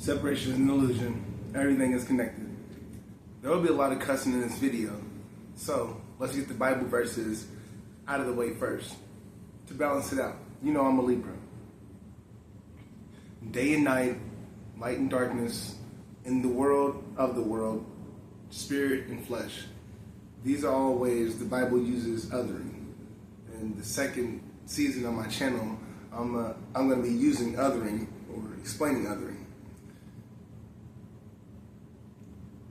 Separation is an illusion. Everything is connected. There will be a lot of cussing in this video. So let's get the Bible verses out of the way first to balance it out. You know I'm a Libra. Day and night, light and darkness, in the world of the world, spirit and flesh. These are all ways the Bible uses othering. In the second season of my channel, I'm going to be using othering or explaining othering.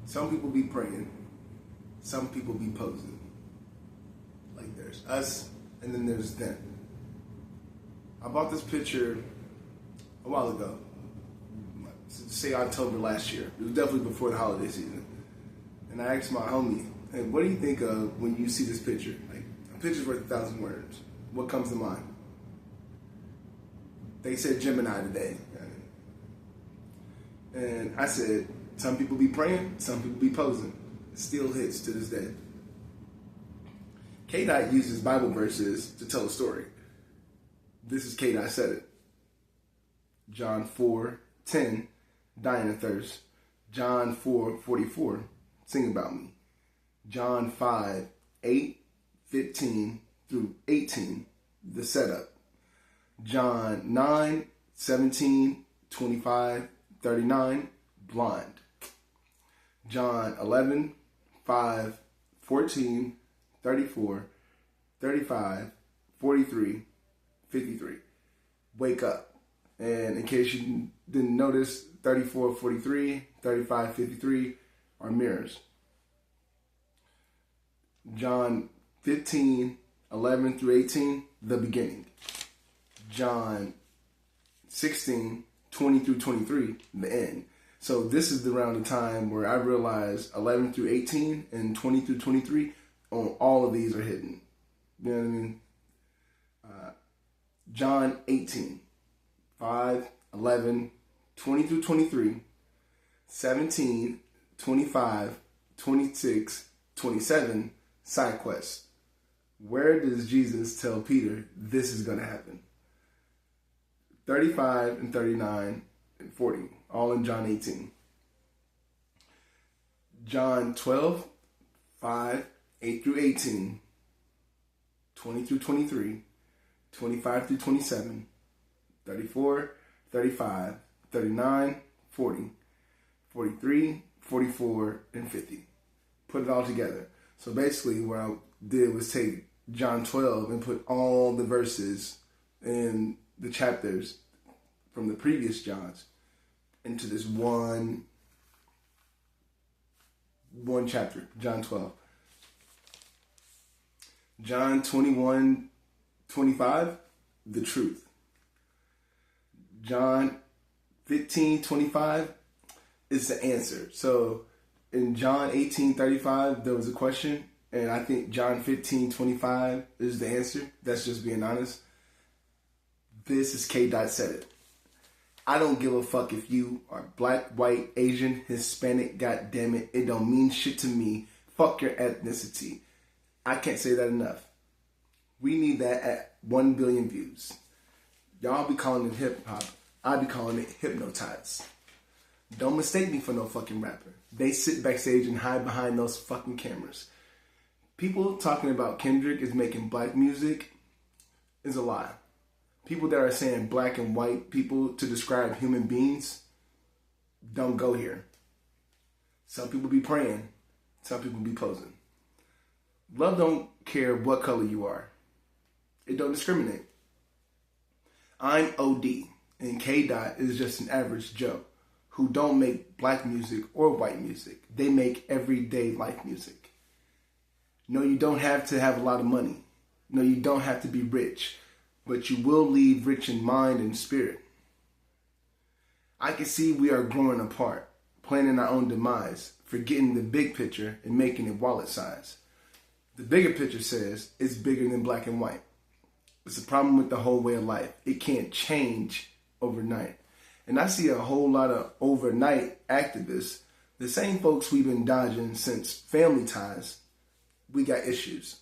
Some people be praying, some people be posing. Like there's us and then there's them. I bought this picture a while ago, say October last year. It was definitely before the holiday season. And I asked my homie, hey, what do you think of when you see this picture? Like, a picture's worth 1,000 words. What comes to mind? They said Gemini today. And I said, some people be praying, some people be posing. It still hits to this day. KDOT uses Bible verses to tell a story. This is KDOT said it. John 4:10, dying of thirst. John 4:44, sing about me. John 5:8-15 through 18, the setup. John 9:17-25-39, blind. John 11:5-14-34-35-43-53, wake up. And in case you didn't notice, 34-43, 35-53 are mirrors. John 15:11-18, the beginning. John 16:20-23, the end. So this is around the time where I realized 11-18 and 20-23, on all of these are hidden. You know what I mean? John 18:5-11-20-23, 17-25-26-27, side quest. Where does Jesus tell Peter this is going to happen? 35 and 39 and 40, all in John 18. John 12:5-8-18, 20-23, 25-27, 34, 35, 39, 40, 43, 44, and 50. Put it all together. So basically what I did was take John 12 and put all the verses in the chapters from the previous Johns into this one chapter, John 12. John 21:25, the truth. John 15:25 is the answer. So in John 18:35, there was a question, and I think John 15:25 is the answer. That's just being honest. This is KDOT said it. I don't give a fuck if you are black, white, Asian, Hispanic, goddammit. It don't mean shit to me. Fuck your ethnicity. I can't say that enough. We need that at 1 billion views. Y'all be calling it hip hop. I be calling it hypnotize. Don't mistake me for no fucking rapper. They sit backstage and hide behind those fucking cameras. People talking about Kendrick is making black music is a lie. People that are saying black and white people to describe human beings don't go here. Some people be praying. Some people be posing. Love don't care what color you are. It don't discriminate. I'm OD, and KDOT is just an average Joe who don't make black music or white music. They make everyday life music. No, you don't have to have a lot of money. No, you don't have to be rich, but you will leave rich in mind and spirit. I can see we are growing apart, planning our own demise, forgetting the big picture and making it wallet size. The bigger picture says it's bigger than black and white. It's a problem with the whole way of life. It can't change overnight. And I see a whole lot of overnight activists, the same folks we've been dodging since Family Ties. We got issues.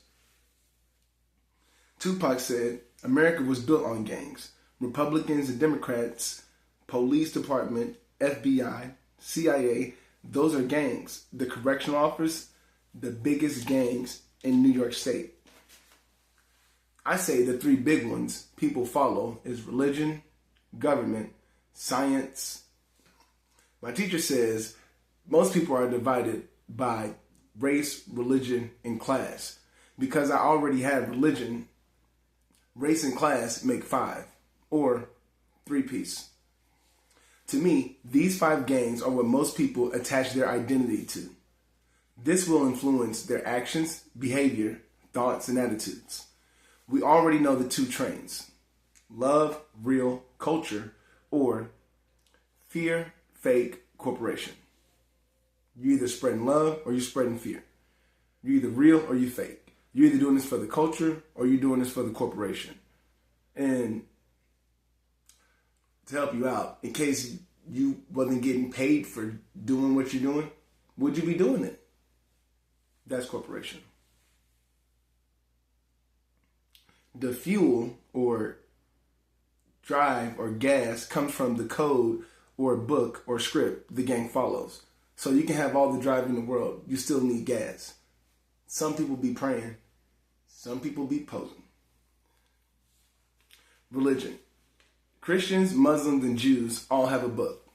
Tupac said, America was built on gangs. Republicans and Democrats, police department, FBI, CIA, those are gangs. The correctional officers, the biggest gangs in New York State. I say the three big ones people follow is religion, government, science. My teacher says most people are divided by race, religion, and class. Because I already have religion, race and class make 5, or 3-piece. To me, these 5 gangs are what most people attach their identity to. This will influence their actions, behavior, thoughts, and attitudes. We already know the 2 trains: love, real, culture, or fear, fake, corporation. You're either spreading love or you're spreading fear. You're either real or you're fake. You're either doing this for the culture or you're doing this for the corporation. And to help you out, in case you wasn't getting paid for doing what you're doing, would you be doing it? That's corporation. The fuel or drive or gas comes from the code or book or script the gang follows. So you can have all the drive in the world, you still need gas. Some people be praying, some people be posing. Religion. Christians, Muslims, and Jews all have a book.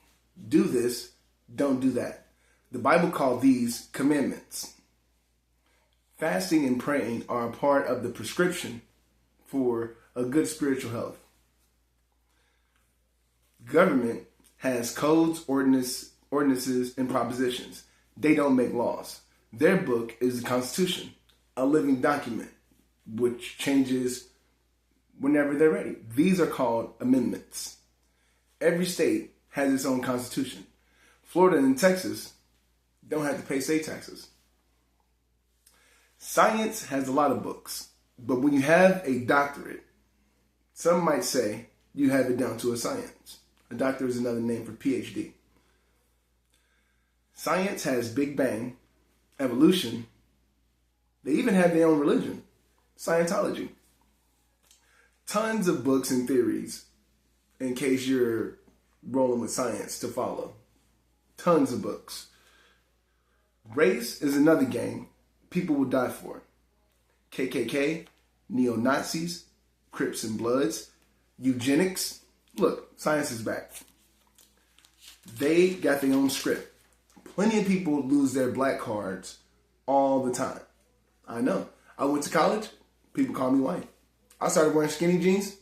Do this, don't do that. The Bible called these commandments. Fasting and praying are a part of the prescription for a good spiritual health. Government has codes, ordinances, and propositions. They don't make laws. Their book is the Constitution, a living document, which changes whenever they're ready. These are called amendments. Every state has its own constitution. Florida and Texas don't have to pay state taxes. Science has a lot of books, but when you have a doctorate, some might say you have it down to a science. A doctor is another name for PhD. Science has Big Bang, evolution. They even have their own religion, Scientology. Tons of books and theories, in case you're rolling with science to follow. Tons of books. Race is another gang people will die for. KKK, neo-Nazis, Crips and Bloods, eugenics. Look, science is back. They got their own script. Plenty of people lose their black cards all the time. I know. I went to college, people call me white. I started wearing skinny jeans,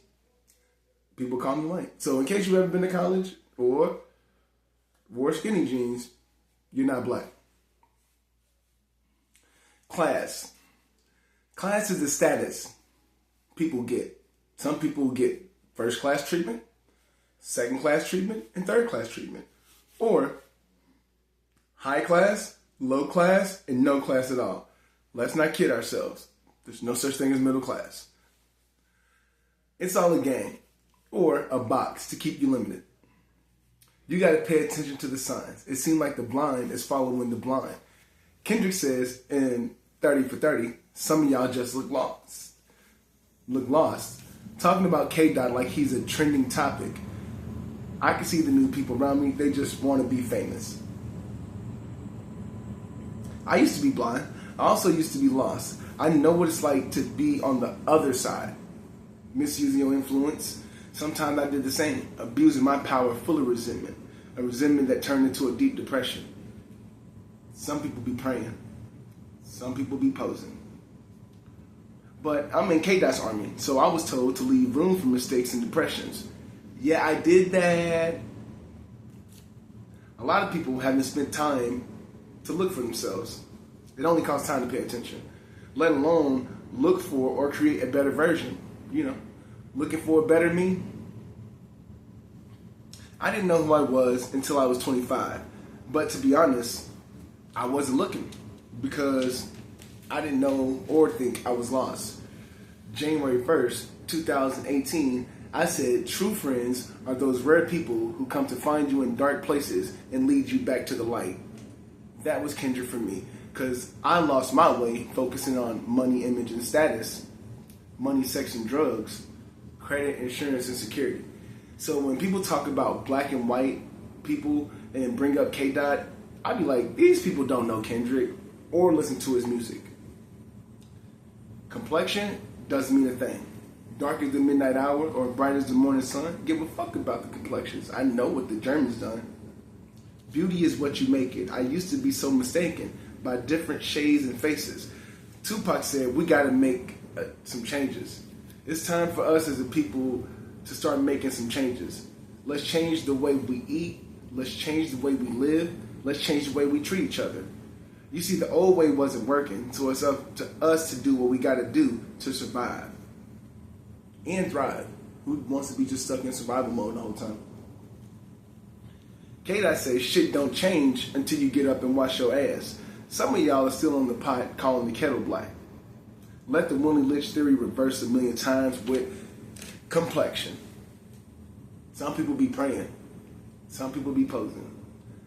people call me white. So in case you've ever been to college or wore skinny jeans, you're not black. Class. Class is the status people get. Some people get first class treatment, second class treatment, and third class treatment. Or high class, low class, and no class at all. Let's not kid ourselves. There's no such thing as middle class. It's all a game or a box to keep you limited. You got to pay attention to the signs. It seems like the blind is following the blind. Kendrick says in 30 for 30, some of y'all just look lost. Look lost. Talking about KDOT like he's a trending topic. I can see the new people around me. They just want to be famous. I used to be blind. I also used to be lost. I know what it's like to be on the other side. Misusing your influence. Sometimes I did the same. Abusing my power full of resentment. A resentment that turned into a deep depression. Some people be praying. Some people be posing. But I'm in KDOT's army, so I was told to leave room for mistakes and depressions. Yeah, I did that. A lot of people haven't spent time to look for themselves. It only costs time to pay attention, let alone look for or create a better version. You know, looking for a better me. I didn't know who I was until I was 25. But to be honest, I wasn't looking because I didn't know or think I was lost. January 1st, 2018, I said true friends are those rare people who come to find you in dark places and lead you back to the light. That was Kendrick for me because I lost my way focusing on money, image, and status, money, sex, and drugs, credit, insurance, and security. So when people talk about black and white people and bring up KDOT, I'd be like, these people don't know Kendrick or listen to his music. Complexion doesn't mean a thing. Dark as the midnight hour or bright as the morning sun, give a fuck about the complexions. I know what the Germans done. Beauty is what you make it. I used to be so mistaken by different shades and faces. Tupac said, we gotta make some changes. It's time for us as a people to start making some changes. Let's change the way we eat. Let's change the way we live. Let's change the way we treat each other. You see, the old way wasn't working, so it's up to us to do what we gotta do to survive and thrive. Who wants to be just stuck in survival mode the whole time? KDOT says shit don't change until you get up and wash your ass. Some of y'all are still on the pot calling the kettle black. Let the Willie Lynch theory reverse a million times with complexion. Some people be praying. Some people be posing.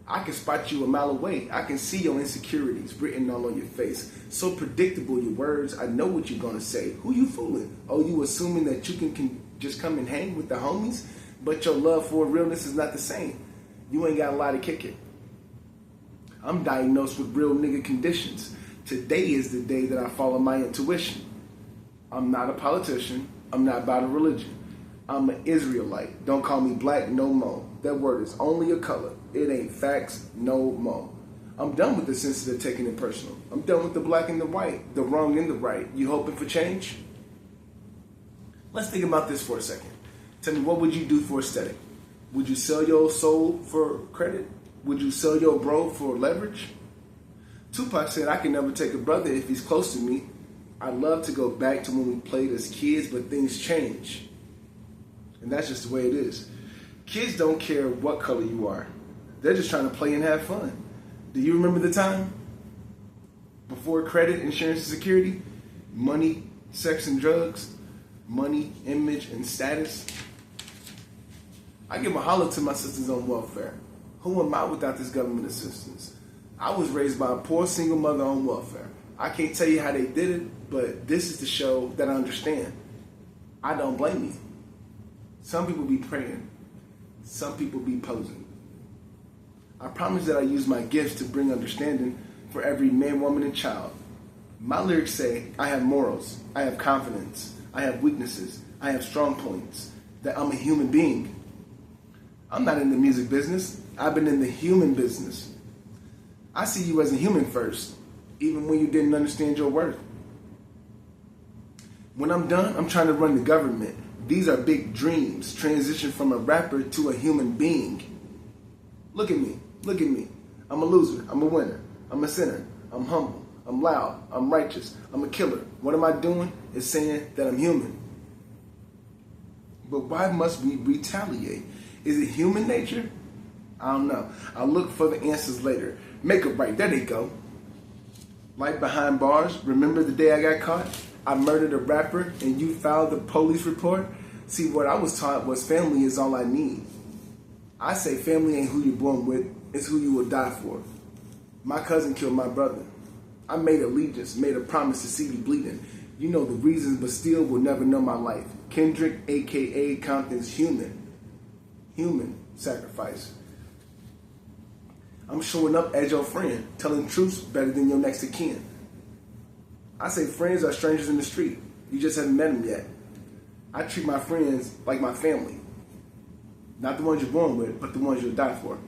I can spot you a mile away. I can see your insecurities written all on your face. So predictable your words. I know what you're gonna say. Who you fooling? Oh, you assuming that you can just come and hang with the homies, but your love for realness is not the same. You ain't got a lot to kick it. I'm diagnosed with real nigga conditions. Today is the day that I follow my intuition. I'm not a politician. I'm not about a religion. I'm an Israelite. Don't call me black no more. That word is only a color. It ain't facts no more. I'm done with the sensitive taking it personal. I'm done with the black and the white, the wrong and the right. You hoping for change? Let's think about this for a second. Tell me, what would you do for aesthetic? Would you sell your soul for credit? Would you sell your bro for leverage? Tupac said, I can never take a brother if he's close to me. I'd love to go back to when we played as kids, but things change. And that's just the way it is. Kids don't care what color you are. They're just trying to play and have fun. Do you remember the time? Before credit, insurance, and security? Money, sex, and drugs? Money, image, and status? I give a holler to my sisters on welfare. Who am I without this government assistance? I was raised by a poor single mother on welfare. I can't tell you how they did it, but this is the show that I understand. I don't blame you. Some people be praying. Some people be posing. I promise that I use my gifts to bring understanding for every man, woman, and child. My lyrics say, I have morals, I have confidence, I have weaknesses, I have strong points, that I'm a human being. I'm not in the music business. I've been in the human business. I see you as a human first, even when you didn't understand your worth. When I'm done, I'm trying to run the government. These are big dreams. Transition from a rapper to a human being. Look at me. Look at me. I'm a loser. I'm a winner. I'm a sinner. I'm humble. I'm loud. I'm righteous. I'm a killer. What am I doing? It's saying that I'm human. But why must we retaliate? Is it human nature? I don't know. I'll look for the answers later. Make it right. There they go. Life behind bars. Remember the day I got caught? I murdered a rapper and you filed the police report? See, what I was taught was family is all I need. I say family ain't who you're born with. It's who you will die for. My cousin killed my brother. I made allegiance, made a promise to see you bleeding. You know the reasons, but still will never know my life. Kendrick, a.k.a. Compton's human. Human sacrifice. I'm showing up as your friend, telling truths better than your next of kin. I say friends are strangers in the street. You just haven't met them yet. I treat my friends like my family. Not the ones you're born with, but the ones you'll die for.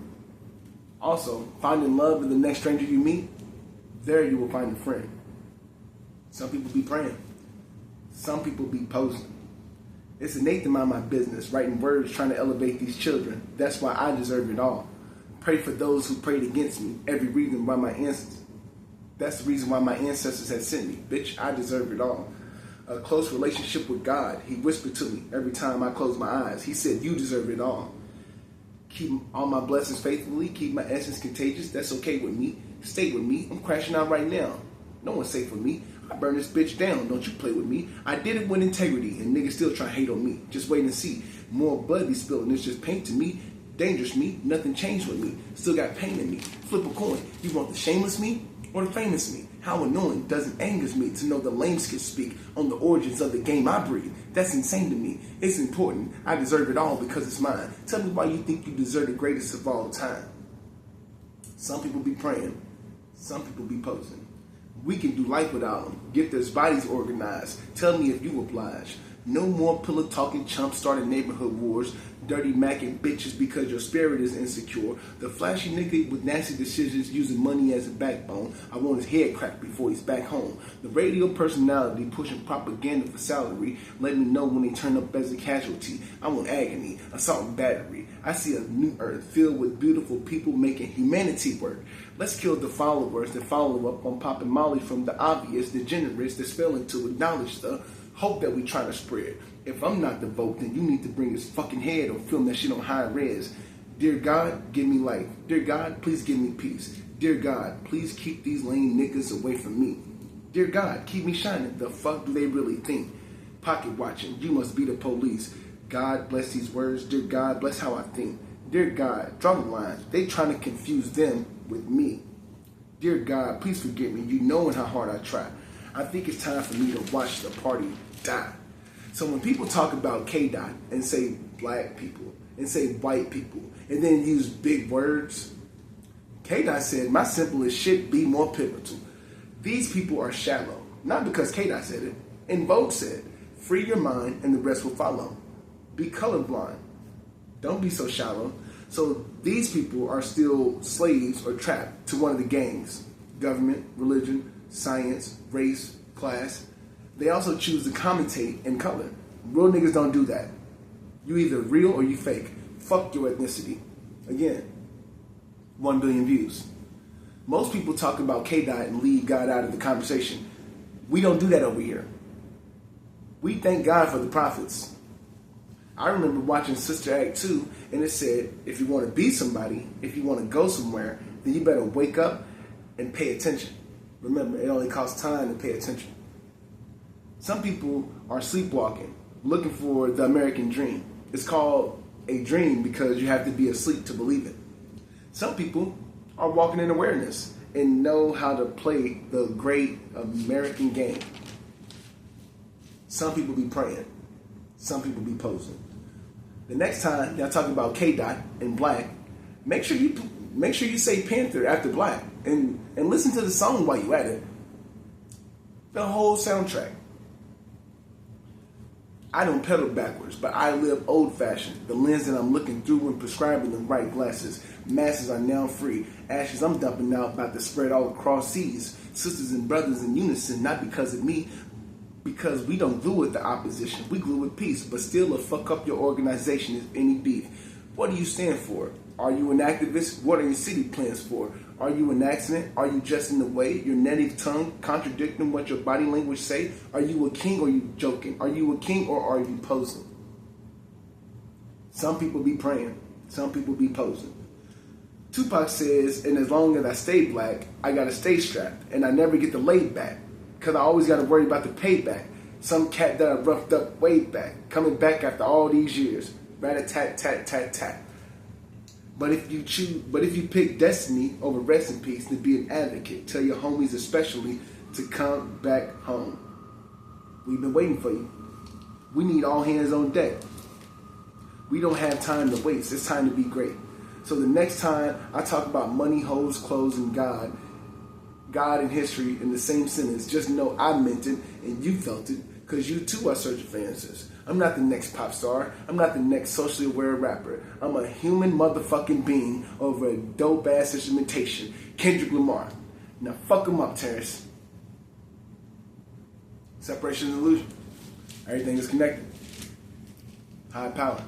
Also, finding love in the next stranger you meet, there you will find a friend. Some people be praying. Some people be posing. It's innate to mind my business, writing words, trying to elevate these children. That's why I deserve it all. Pray for those who prayed against me. Every reason why my ancestors. That's the reason why my ancestors had sent me. Bitch, I deserve it all. A close relationship with God. He whispered to me every time I closed my eyes. He said, you deserve it all. Keep all my blessings faithfully. Keep my essence contagious. That's okay with me. Stay with me. I'm crashing out right now. No one's safe with me. I burn this bitch down. Don't you play with me. I did it with integrity, and niggas still try to hate on me. Just wait and see. More blood be spilling. It's just paint to me. Dangerous me, nothing changed with me. Still got pain in me. Flip a coin. You want the shameless me or the famous me? How annoying doesn't angers me to know the lames can speak on the origins of the game I breed. That's insane to me. It's important. I deserve it all because it's mine. Tell me why you think you deserve the greatest of all time. Some people be praying. Some people be posing. We can do life without them. Get their bodies organized. Tell me if you oblige. No more pillow talking chumps starting neighborhood wars. Dirty macking bitches because your spirit is insecure. The flashy nigga with nasty decisions using money as a backbone. I want his head cracked before he's back home. The radio personality pushing propaganda for salary. Let me know when they turn up as a casualty. I want agony, assault and battery. I see a new earth filled with beautiful people making humanity work. Let's kill the followers that follow up on popping Molly from the obvious degenerates that's failing to acknowledge the hope that we try to spread. If I'm not the vote, then you need to bring his fucking head or film that shit on high res. Dear God, give me life. Dear God, please give me peace. Dear God, please keep these lame niggas away from me. Dear God, keep me shining. The fuck do they really think? Pocket watching, you must be the police. God bless these words. Dear God, bless how I think. Dear God, draw the line. They trying to confuse them with me. Dear God, please forgive me. You knowing how hard I try. I think it's time for me to watch the party die. So when people talk about KDOT and say black people and say white people and then use big words, KDOT said, my simplest shit be more pivotal. These people are shallow. Not because KDOT said it. En Vogue said, free your mind and the rest will follow. Be colorblind. Don't be so shallow. So these people are still slaves or trapped to one of the gangs. Government, religion, science, race, class. They also choose to commentate in color. Real niggas don't do that. You either real or you fake. Fuck your ethnicity. Again, 1 billion views. Most people talk about KDOT and leave God out of the conversation. We don't do that over here. We thank God for the prophets. I remember watching Sister Act 2 and it said, if you want to be somebody, if you want to go somewhere, then you better wake up and pay attention. Remember, it only costs time to pay attention. Some people are sleepwalking, looking for the American dream. It's called a dream because you have to be asleep to believe it. Some people are walking in awareness and know how to play the great American game. Some people be praying. Some people be posing. The next time y'all talk about KDOT and black, make sure you say Panther after black and listen to the song while you at it. The whole soundtrack. I don't pedal backwards, but I live old-fashioned. The lens that I'm looking through when prescribing the right glasses. Masses are now free. Ashes I'm dumping out about to spread all across seas. Sisters and brothers in unison, not because of me, because we don't glue with the opposition. We glue with peace, but still a fuck up your organization is any beef. What do you stand for? Are you an activist? What are your city plans for? Are you an accident? Are you just in the way? Your native tongue contradicting what your body language say? Are you a king or are you joking? Are you a king or are you posing? Some people be praying. Some people be posing. Tupac says, and as long as I stay black, I gotta stay strapped. And I never get the laid back. Cause I always gotta worry about the payback. Some cat that I roughed up way back. Coming back after all these years. Rat-a-tat-tat-tat-tat. But if you pick destiny over rest in peace, to be an advocate, tell your homies especially to come back home. We've been waiting for you. We need all hands on deck. We don't have time to waste. It's time to be great. So the next time I talk about money, hoes, clothes, and God and history in the same sentence, just know I meant it and you felt it because you too are searching for answers. I'm not the next pop star. I'm not the next socially aware rapper. I'm a human motherfucking being over a dope-ass instrumentation. Kendrick Lamar. Now fuck him up, Terrence. Separation is illusion. Everything is connected. High power.